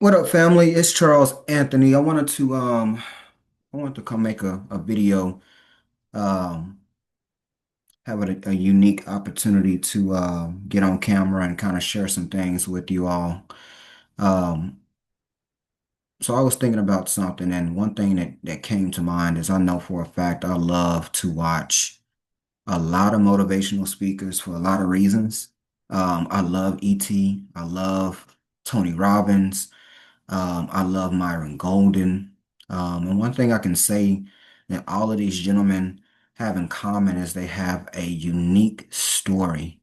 What up, family? It's Charles Anthony. I wanted to come make a video, um, have a unique opportunity to get on camera and kind of share some things with you all. Um, so I was thinking about something, and one thing that came to mind is I know for a fact I love to watch a lot of motivational speakers for a lot of reasons. I love E.T. I love Tony Robbins. I love Myron Golden. And one thing I can say that all of these gentlemen have in common is they have a unique story.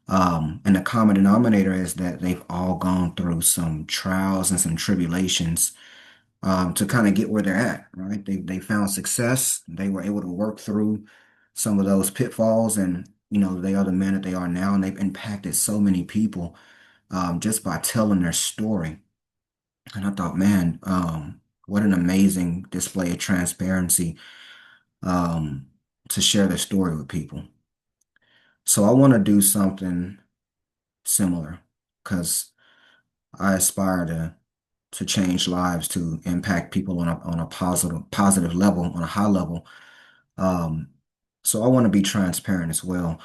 And the common denominator is that they've all gone through some trials and some tribulations to kind of get where they're at, right? They found success. They were able to work through some of those pitfalls, and they are the men that they are now, and they've impacted so many people just by telling their story. And I thought, man, what an amazing display of transparency um, to share their story with people. So I want to do something similar because I aspire to change lives, to impact people on a positive level, on a high level. Um, so I want to be transparent as well.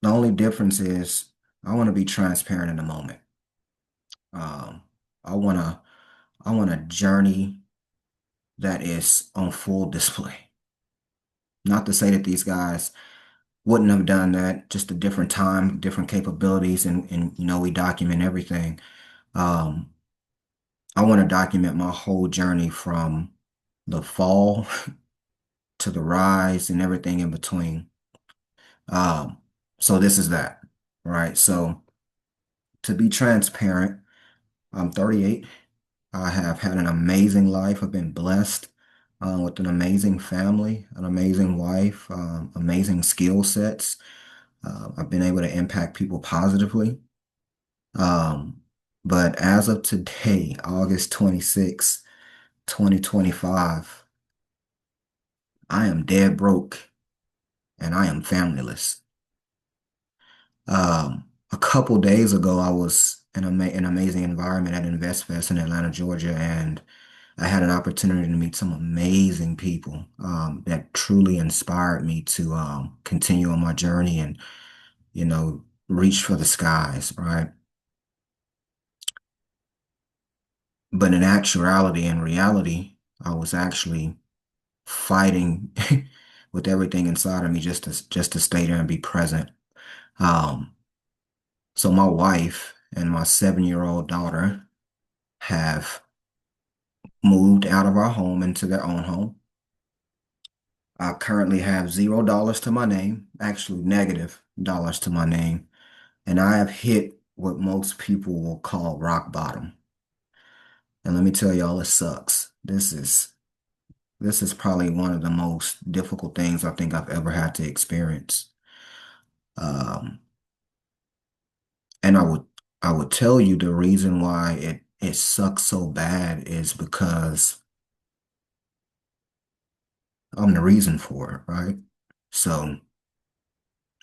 The only difference is I want to be transparent in the moment. Um, I want to I want a journey that is on full display. Not to say that these guys wouldn't have done that, just a different time, different capabilities, and we document everything. Um, I want to document my whole journey from the fall to the rise and everything in between. Um, so this is that, right? So to be transparent, I'm 38. I have had an amazing life. I've been blessed with an amazing family, an amazing wife, amazing skill sets. I've been able to impact people positively. Um, but as of today, August 26, 2025, I am dead broke and I am familyless. A couple days ago, I was in an amazing environment at InvestFest in Atlanta, Georgia, and I had an opportunity to meet some amazing people that truly inspired me to continue on my journey and, reach for the skies, right? But in reality, I was actually fighting with everything inside of me just to stay there and be present. Um, so my wife and my 7-year-old daughter have moved out of our home into their own home. I currently have $0 to my name, actually negative dollars to my name, and I have hit what most people will call rock bottom. And let me tell y'all, it sucks. This is probably one of the most difficult things I think I've ever had to experience. Um, and I would tell you the reason why it sucks so bad is because I'm the reason for it, right? So,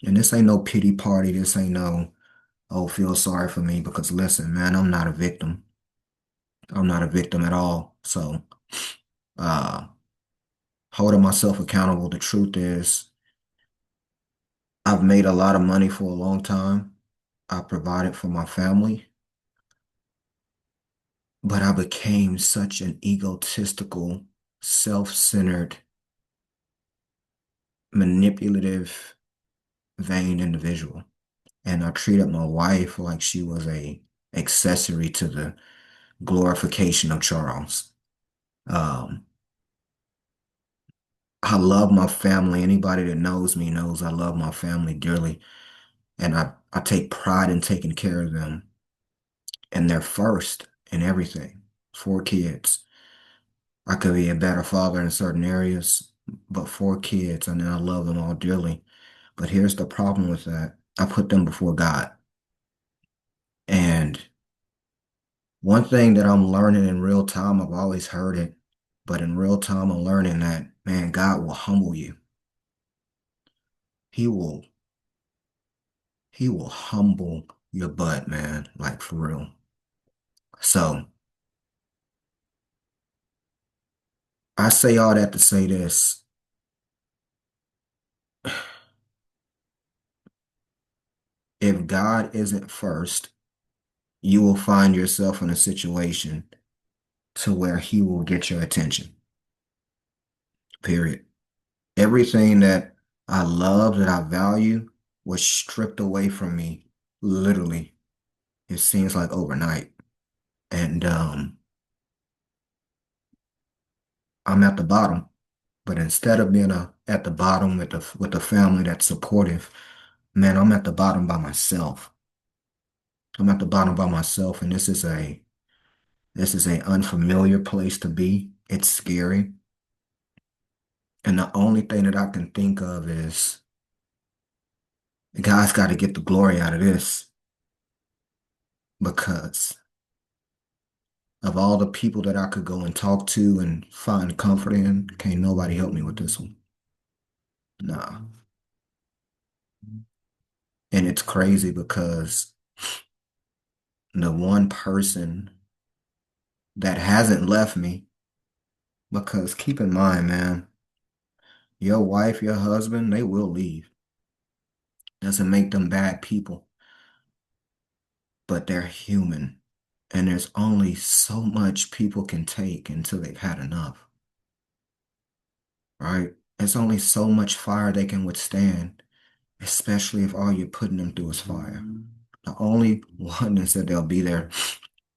and this ain't no pity party. This ain't no, oh, feel sorry for me because listen, man, I'm not a victim. I'm not a victim at all. So, uh, holding myself accountable, the truth is I've made a lot of money for a long time. I provided for my family, but I became such an egotistical, self-centered, manipulative, vain individual. And I treated my wife like she was a accessory to the glorification of Charles. Um, I love my family. Anybody that knows me knows I love my family dearly. And I take pride in taking care of them. And they're first in everything. 4 kids. I could be a better father in certain areas, but 4 kids, and I love them all dearly. But here's the problem with that. I put them before God. And one thing that I'm learning in real time, I've always heard it, but in real time, I'm learning that, man, God will humble you. He will, he will humble your butt, man, like for real. So, I say all that to say this. If God isn't first, you will find yourself in a situation to where he will get your attention. Period. Everything that I love, that I value, was stripped away from me, literally. It seems like overnight. And I'm at the bottom. But instead of being at the bottom with the family that's supportive, man, I'm at the bottom by myself. I'm at the bottom by myself, and this is a unfamiliar place to be. It's scary. And the only thing that I can think of is God's got to get the glory out of this because of all the people that I could go and talk to and find comfort in, can't nobody help me with this one. Nah. And it's crazy because the one person that hasn't left me, because keep in mind, man, your wife, your husband, they will leave. Doesn't make them bad people, but they're human. And there's only so much people can take until they've had enough, right? There's only so much fire they can withstand, especially if all you're putting them through is fire. The only one that said they'll be there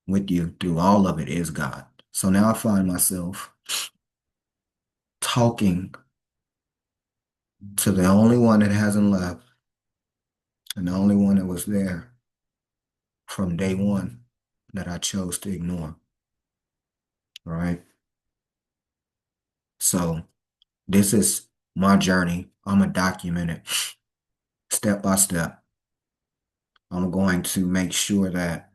with you through all of it is God. So now I find myself talking to the only one that hasn't left and the only one that was there from day one that I chose to ignore, right? So this is my journey. I'm gonna document it step by step. I'm going to make sure that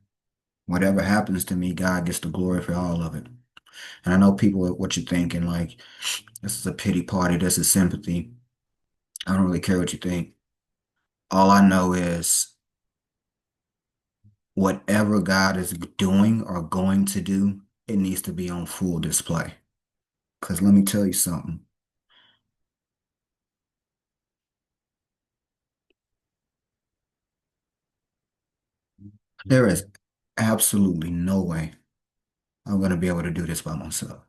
whatever happens to me, God gets the glory for all of it. And I know people, what you're thinking, like, this is a pity party, this is sympathy. I don't really care what you think. All I know is whatever God is doing or going to do, it needs to be on full display. Because let me tell you something. There is absolutely no way I'm going to be able to do this by myself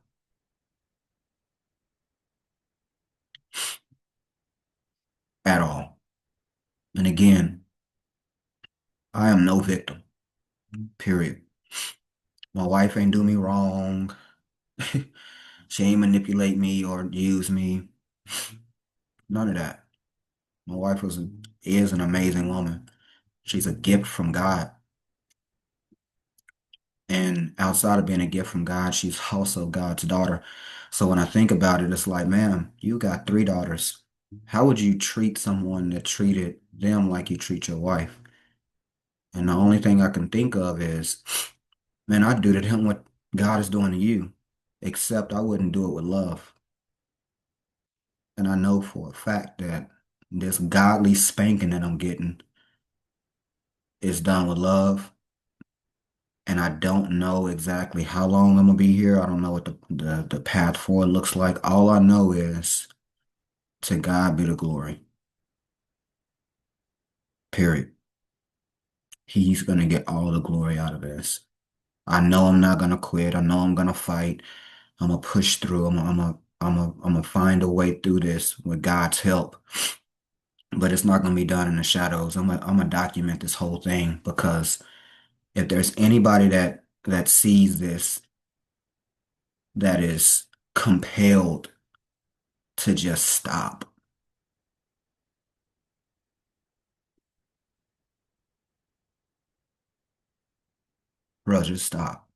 at all. And again, I am no victim, period. My wife ain't do me wrong. She ain't manipulate me or use me. None of that. My wife is an amazing woman. She's a gift from God. And outside of being a gift from God, she's also God's daughter. So when I think about it, it's like, man, you got three daughters. How would you treat someone that treated them like you treat your wife? And the only thing I can think of is, man, I'd do to him what God is doing to you, except I wouldn't do it with love. And I know for a fact that this godly spanking that I'm getting is done with love. And I don't know exactly how long I'm gonna be here. I don't know what the path forward looks like. All I know is to God be the glory. Period. He's gonna get all the glory out of this. I know I'm not gonna quit. I know I'm gonna fight. I'm gonna push through. I'm gonna find a way through this with God's help. But it's not gonna be done in the shadows. I'm gonna document this whole thing because if there's anybody that sees this that is compelled to just stop, bro, just stop.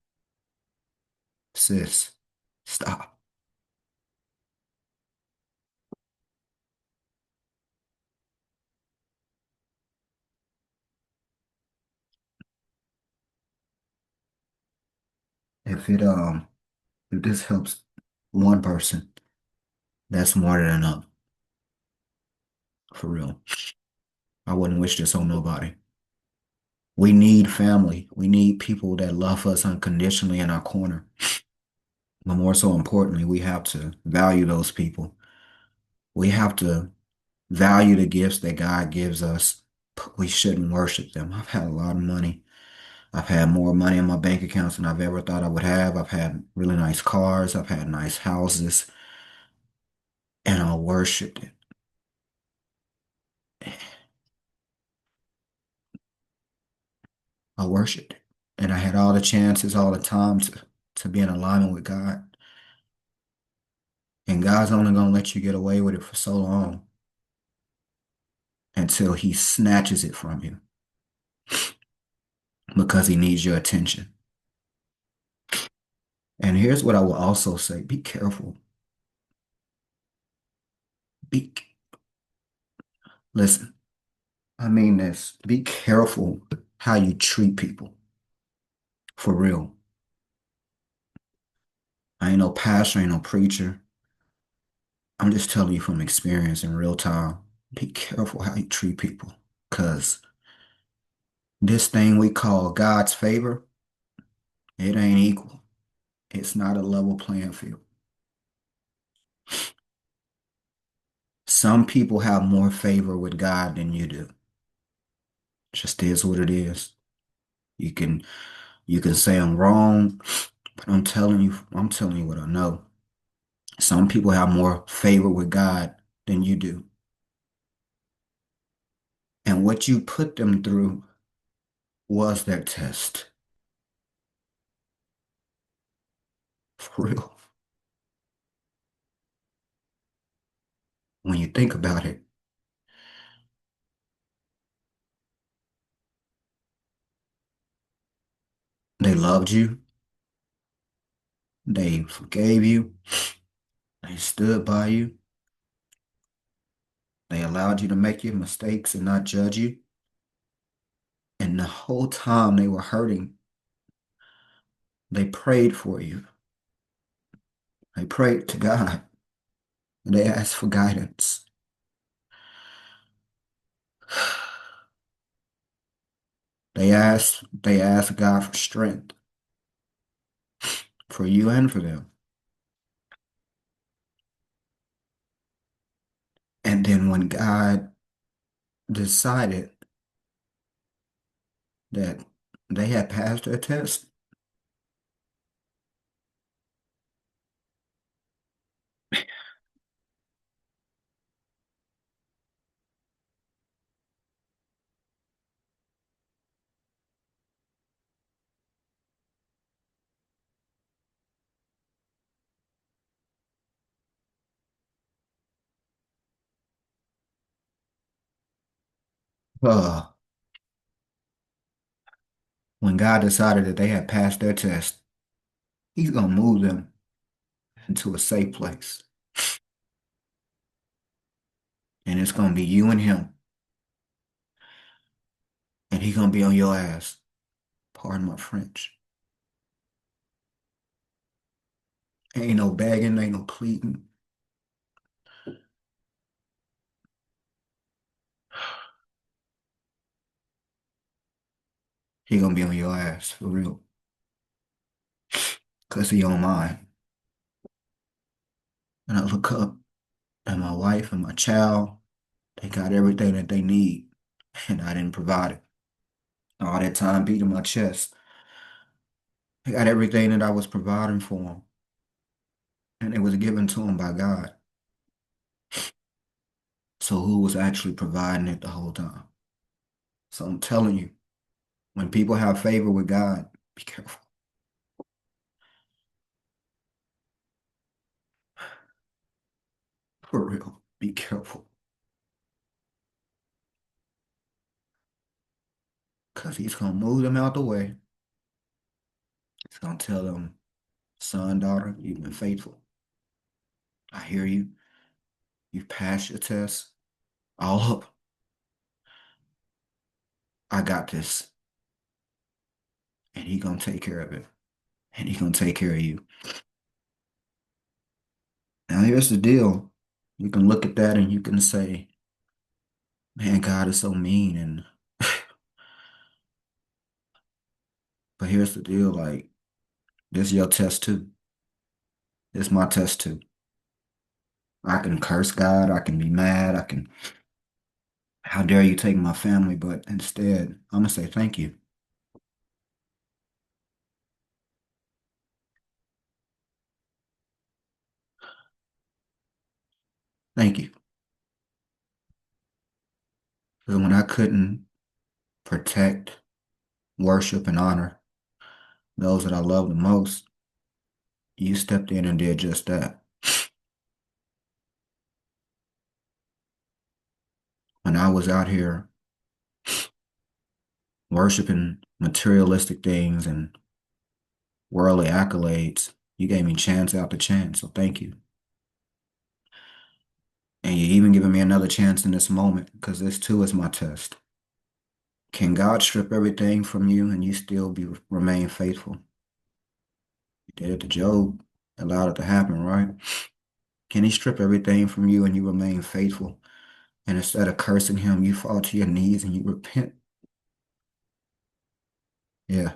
Sis, stop. If it if this helps one person, that's more than enough. For real. I wouldn't wish this on nobody. We need family. We need people that love us unconditionally in our corner. But more so importantly, we have to value those people. We have to value the gifts that God gives us. We shouldn't worship them. I've had a lot of money. I've had more money in my bank accounts than I've ever thought I would have. I've had really nice cars. I've had nice houses, and I worshiped it. I worshiped it. And I had all the chances all the time to be in alignment with God. And God's only going to let you get away with it for so long until he snatches it from you because he needs your attention. And here's what I will also say. Be careful. Be, listen, I mean this. Be careful how you treat people. For real. I ain't no pastor, ain't no preacher. I'm just telling you from experience in real time. Be careful how you treat people. Because this thing we call God's favor, it ain't equal. It's not a level playing field. Some people have more favor with God than you do. Just is what it is. You can you can say I'm wrong, but I'm telling you what I know. Some people have more favor with God than you do. And what you put them through was their test. For real. When you think about it, they loved you, they forgave you, they stood by you, they allowed you to make your mistakes and not judge you. And the whole time they were hurting, they prayed for you. They prayed to God. They asked for guidance. They asked God for strength for you and for them. And then when God decided that they had passed their test, uh, when God decided that they had passed their test, he's gonna move them into a safe place. And it's gonna be you and him. And he's gonna be on your ass. Pardon my French. Ain't no begging, ain't no pleading. He gonna be on your ass for real. Cause he on mine. And I look up at my wife and my child. They got everything that they need. And I didn't provide it. All that time beating my chest. They got everything that I was providing for them. And it was given to them by God. So who was actually providing it the whole time? So I'm telling you, when people have favor with God, be careful. For real, be careful. Because he's going to move them out the way. He's going to tell them, son, daughter, you've been faithful. I hear you. You've passed your test. All up. I got this. And he going to take care of it. And he going to take care of you. Now, here's the deal. You can look at that and you can say, man, God is so mean. And but here's the deal, like, this is your test too. It's my test too. I can curse God, I can be mad, I can, how dare you take my family, but instead, I'm gonna say thank you. Thank you. Because when I couldn't protect, worship, and honor those that I love the most, you stepped in and did just that. When I was out here worshiping materialistic things and worldly accolades, you gave me chance after chance, so thank you. And you're even giving me another chance in this moment because this too is my test. Can God strip everything from you and you still remain faithful? He did it to Job, allowed it to happen, right? Can he strip everything from you and you remain faithful? And instead of cursing him, you fall to your knees and you repent. Yeah.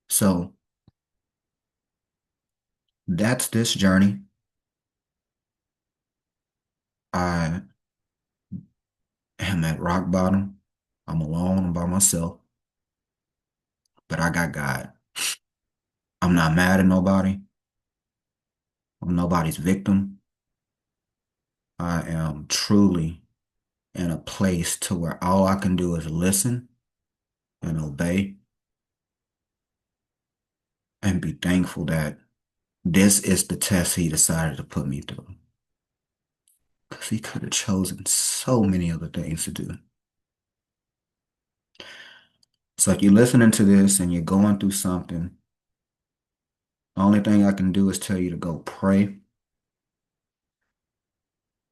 So that's this journey. I am at rock bottom. I'm alone. I'm by myself, but I got God. I'm not mad at nobody. I'm nobody's victim. I am truly in a place to where all I can do is listen and obey and be thankful that this is the test he decided to put me through. Because he could have chosen so many other things to do. So if you're listening to this and you're going through something, the only thing I can do is tell you to go pray,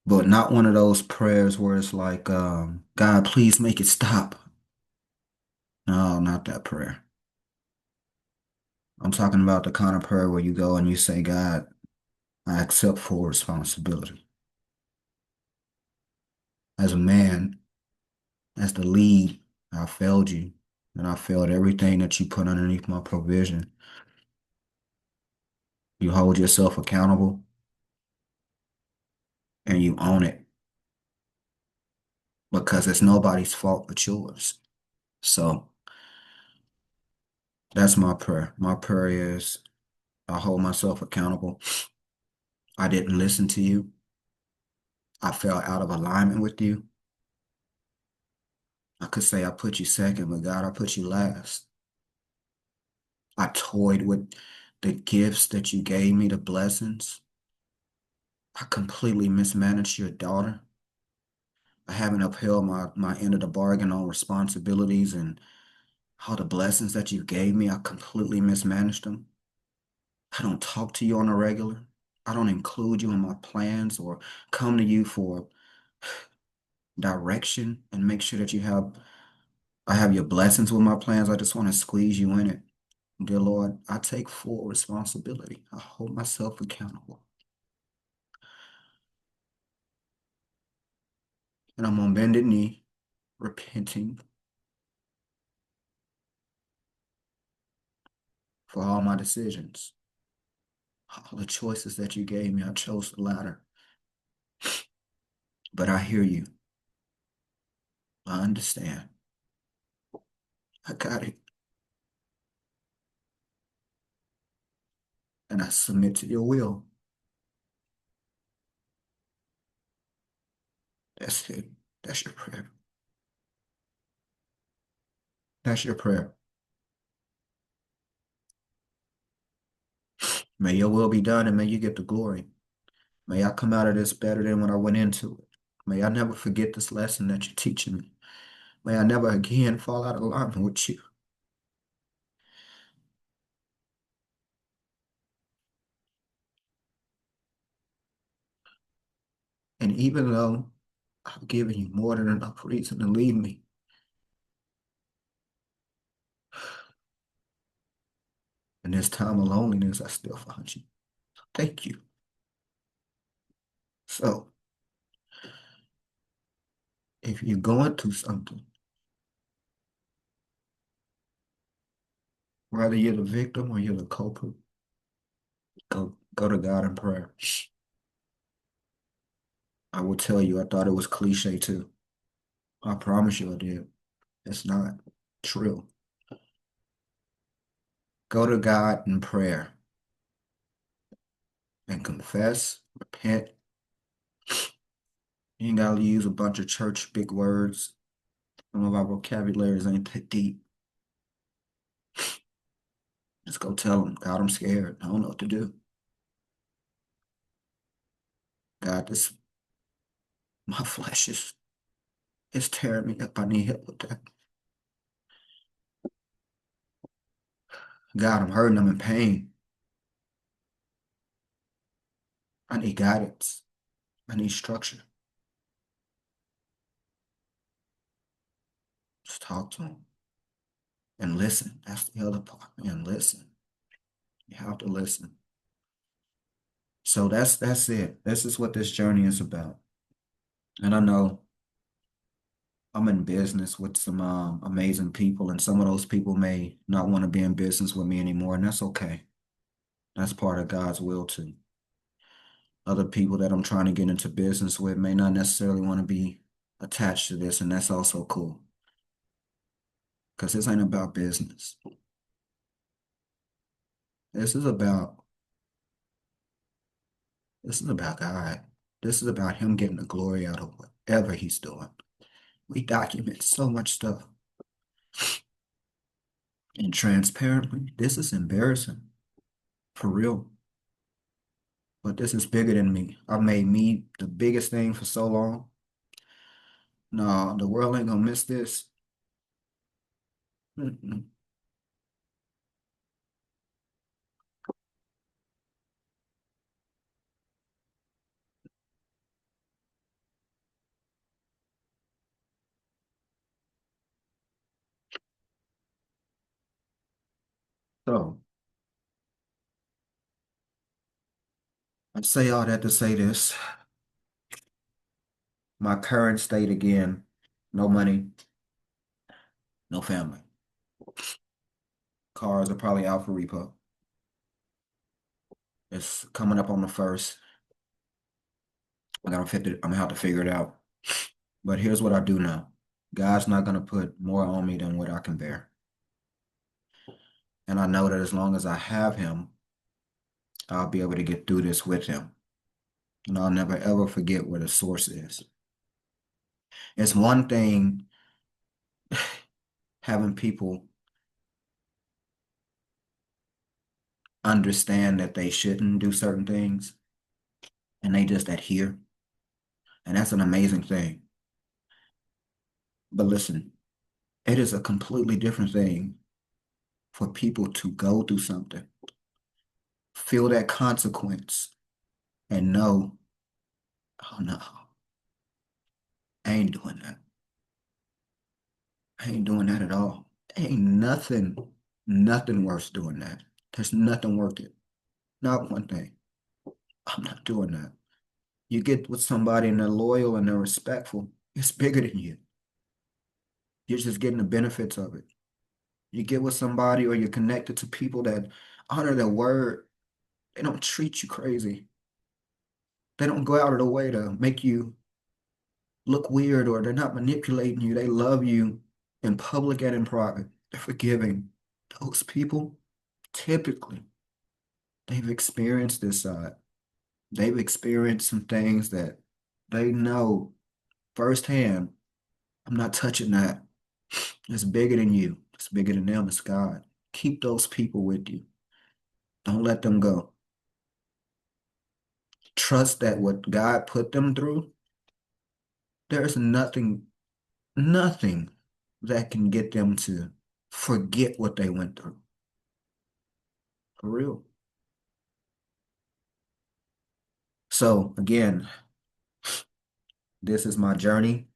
but not one of those prayers where it's like, God, please make it stop. No, not that prayer. I'm talking about the kind of prayer where you go and you say, God, I accept full responsibility. As a man, as the lead, I failed you, and I failed everything that you put underneath my provision. You hold yourself accountable and you own it because it's nobody's fault but yours. So that's my prayer. My prayer is I hold myself accountable. I didn't listen to you. I fell out of alignment with you. I could say I put you second, but God, I put you last. I toyed with the gifts that you gave me, the blessings. I completely mismanaged your daughter. I haven't upheld my end of the bargain on responsibilities and all the blessings that you gave me. I completely mismanaged them. I don't talk to you on a regular. I don't include you in my plans or come to you for direction and make sure that I have your blessings with my plans. I just want to squeeze you in it. Dear Lord, I take full responsibility. I hold myself accountable. And I'm on bended knee, repenting for all my decisions. All the choices that you gave me, I chose the latter. But I hear you. I understand. I got it. And I submit to your will. That's it. That's your prayer. That's your prayer. May your will be done and may you get the glory. May I come out of this better than when I went into it. May I never forget this lesson that you're teaching me. May I never again fall out of alignment with you. And even though I've given you more than enough reason to leave me, in this time of loneliness, I still found you. Thank you. So if you're going through something Whether you're the victim or you're the culprit, go to God in prayer. I will tell you, I thought it was cliche too. I promise you I did. It's not true. Go to God in prayer and confess, repent. You ain't gotta use a bunch of church big words. Some of our vocabularies ain't that deep. Just go tell him, God, I'm scared. I don't know what to do. God, this my flesh is tearing me up. I need help with that. God, I'm hurting. I'm in pain. I need guidance. I need structure. Just talk to him and listen. That's the other part. And listen. You have to listen. So that's it. This is what this journey is about. And I know I'm in business with some amazing people, and some of those people may not want to be in business with me anymore, and that's okay. That's part of God's will too. Other people that I'm trying to get into business with may not necessarily want to be attached to this, and that's also cool. Because this ain't about business. This is about this is about God. This is about Him getting the glory out of whatever He's doing. We document so much stuff. And transparently, this is embarrassing. For real. But this is bigger than me. I've made me the biggest thing for so long. No, the world ain't gonna miss this. Mm-mm. So I say all that to say this. My current state again, no money, no family. Cars are probably out for repo. It's coming up on the first. I'm gonna have to figure it out. But here's what I do know. God's not gonna put more on me than what I can bear. And I know that as long as I have Him, I'll be able to get through this with Him. And I'll never ever forget where the source is. It's one thing having people understand that they shouldn't do certain things and they just adhere. And that's an amazing thing. But listen, it is a completely different thing for people to go through something, feel that consequence, and know, oh no, I ain't doing that. I ain't doing that at all. Ain't nothing worth doing that. There's nothing worth it. Not one thing. I'm not doing that. You get with somebody and they're loyal and they're respectful, it's bigger than you. You're just getting the benefits of it. You get with somebody or you're connected to people that honor their word. They don't treat you crazy. They don't go out of the way to make you look weird or they're not manipulating you. They love you in public and in private. They're forgiving. Those people, typically, they've experienced this side. They've experienced some things that they know firsthand. I'm not touching that. It's bigger than you. It's bigger than them. It's God. Keep those people with you. Don't let them go. Trust that what God put them through, there's nothing that can get them to forget what they went through. For real. So again, this is my journey.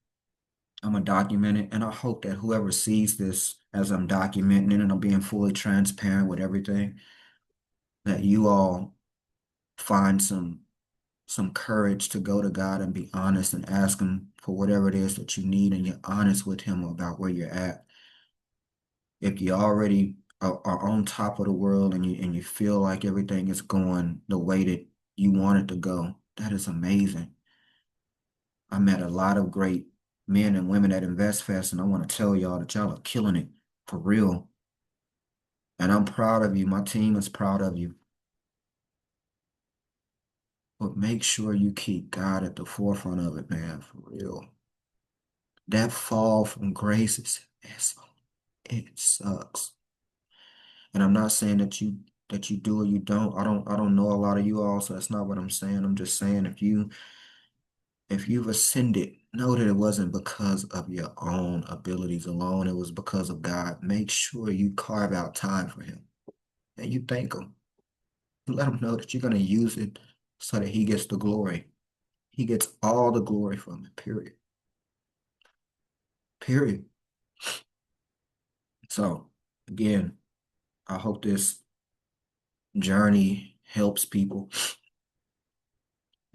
I'm gonna document it, and I hope that whoever sees this as I'm documenting it and I'm being fully transparent with everything, that you all find some courage to go to God and be honest and ask Him for whatever it is that you need, and you're honest with Him about where you're at. If you already are on top of the world and you feel like everything is going the way that you want it to go, that is amazing. I met a lot of great men and women at InvestFest, and I want to tell y'all that y'all are killing it for real. And I'm proud of you. My team is proud of you. But make sure you keep God at the forefront of it, man, for real. That fall from grace it sucks. And I'm not saying that you do or you don't. I don't know a lot of you all, so that's not what I'm saying. I'm just saying if you've ascended, know that it wasn't because of your own abilities alone. It was because of God. Make sure you carve out time for him and you thank him. You let him know that you're going to use it so that he gets the glory. He gets all the glory from it, period. Period. So again, I hope this journey helps people.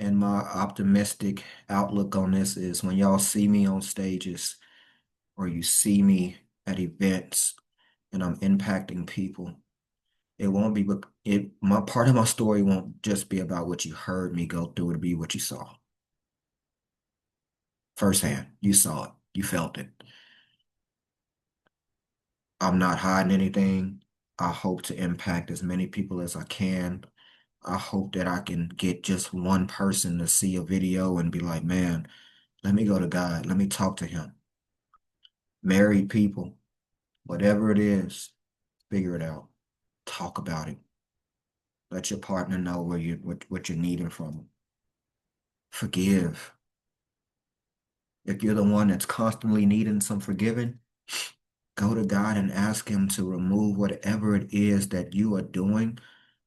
And my optimistic outlook on this is when y'all see me on stages or you see me at events and I'm impacting people, it won't be, my part of my story won't just be about what you heard me go through, it'll be what you saw firsthand. You saw it, you felt it. I'm not hiding anything. I hope to impact as many people as I can. I hope that I can get just one person to see a video and be like, man, let me go to God. Let me talk to him. Married people, whatever it is, figure it out. Talk about it. Let your partner know what you're needing from them. Forgive. If you're the one that's constantly needing some forgiving, go to God and ask him to remove whatever it is that you are doing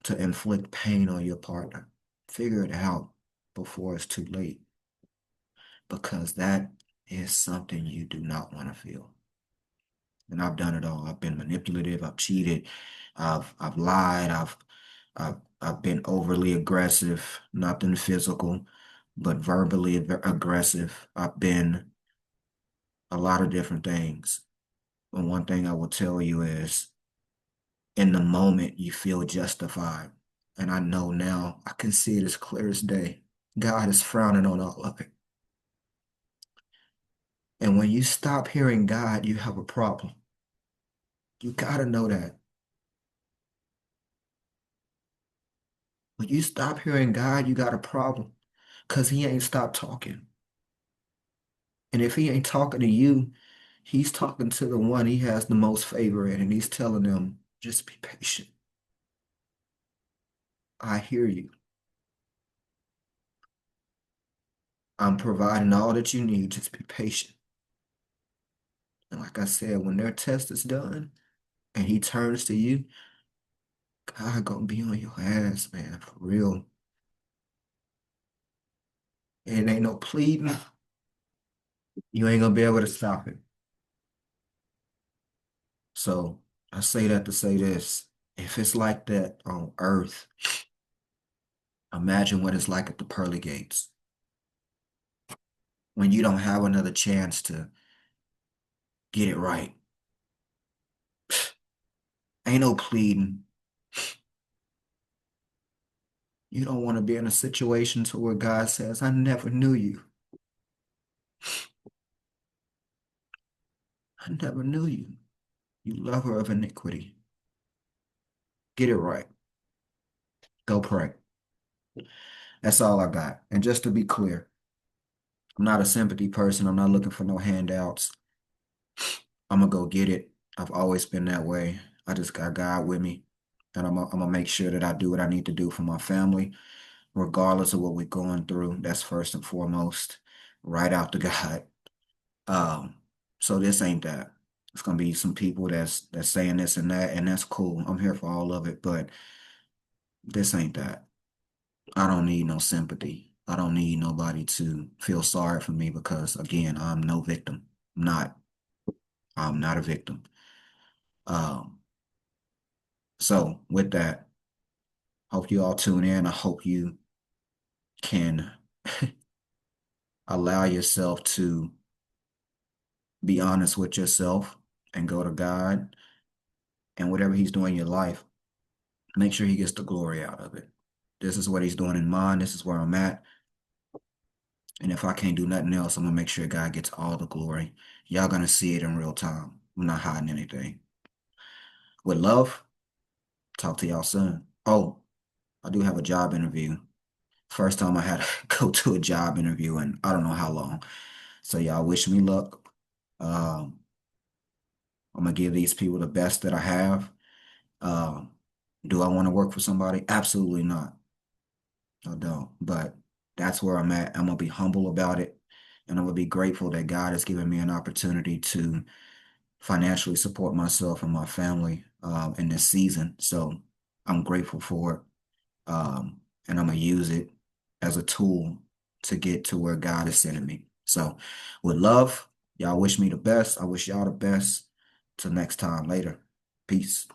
to inflict pain on your partner. Figure it out before it's too late, because that is something you do not want to feel. And I've done it all. I've been manipulative. I've cheated. I've lied. I've been overly aggressive. Nothing physical, but verbally aggressive. I've been a lot of different things. And one thing I will tell you is, in the moment, you feel justified. And I know now, I can see it as clear as day. God is frowning on all of it. And when you stop hearing God, you have a problem. You gotta know that. When you stop hearing God, you got a problem because he ain't stopped talking. And if he ain't talking to you, he's talking to the one he has the most favor in, and he's telling them, just be patient. I hear you. I'm providing all that you need. Just be patient. And like I said, when their test is done and he turns to you, God gonna be on your ass, man, for real. And ain't no pleading. You ain't gonna be able to stop it. So I say that to say this. If it's like that on earth, imagine what it's like at the pearly gates when you don't have another chance to get it right. Ain't no pleading. You don't want to be in a situation to where God says, I never knew you. I never knew you. You lover of iniquity. Get it right. Go pray. That's all I got. And just to be clear, I'm not a sympathy person. I'm not looking for no handouts. I'm gonna go get it. I've always been that way. I just got God with me. And I'm gonna make sure that I do what I need to do for my family, regardless of what we're going through. That's first and foremost, right out to God. Um, so this ain't that. It's gonna be some people that's saying this and that, and that's cool. I'm here for all of it, but this ain't that. I don't need no sympathy. I don't need nobody to feel sorry for me because again, I'm no victim. I'm not. I'm not a victim. Um, so with that, hope you all tune in. I hope you can allow yourself to be honest with yourself and go to God and whatever he's doing in your life, make sure he gets the glory out of it. This is what he's doing in mine. This is where I'm at. And if I can't do nothing else, I'm gonna make sure God gets all the glory. Y'all gonna see it in real time. I'm not hiding anything. With love, talk to y'all soon. Oh, I do have a job interview. First time I had to go to a job interview in I don't know how long. So y'all wish me luck. Um, I'm gonna give these people the best that I have. Um, do I want to work for somebody? Absolutely not. I don't. But that's where I'm at. I'm gonna be humble about it, and I'm gonna be grateful that God has given me an opportunity to financially support myself and my family in this season. So I'm grateful for it. And I'm gonna use it as a tool to get to where God is sending me. So with love, y'all wish me the best. I wish y'all the best. Till next time later. Peace.